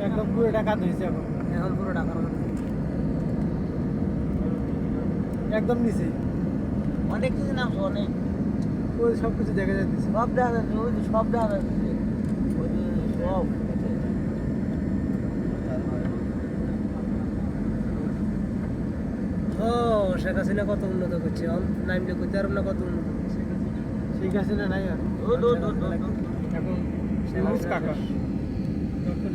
একদম পুরো টাকা ধরেছে এখন পুরো টাকা একদম নিচে অনেক কিছু নামছে অনেক ওই সব কিছু দেখা যাচ্ছে সব দেখা যাচ্ছে ওই সব দেখা যাচ্ছে ওই সব ও শেখ হাসিনা কত উন্নত করছে নাইমটা করতে পারব না কত উন্নত করছে শেখ হাসিনা নাই আর এখন কাকা ডক্টর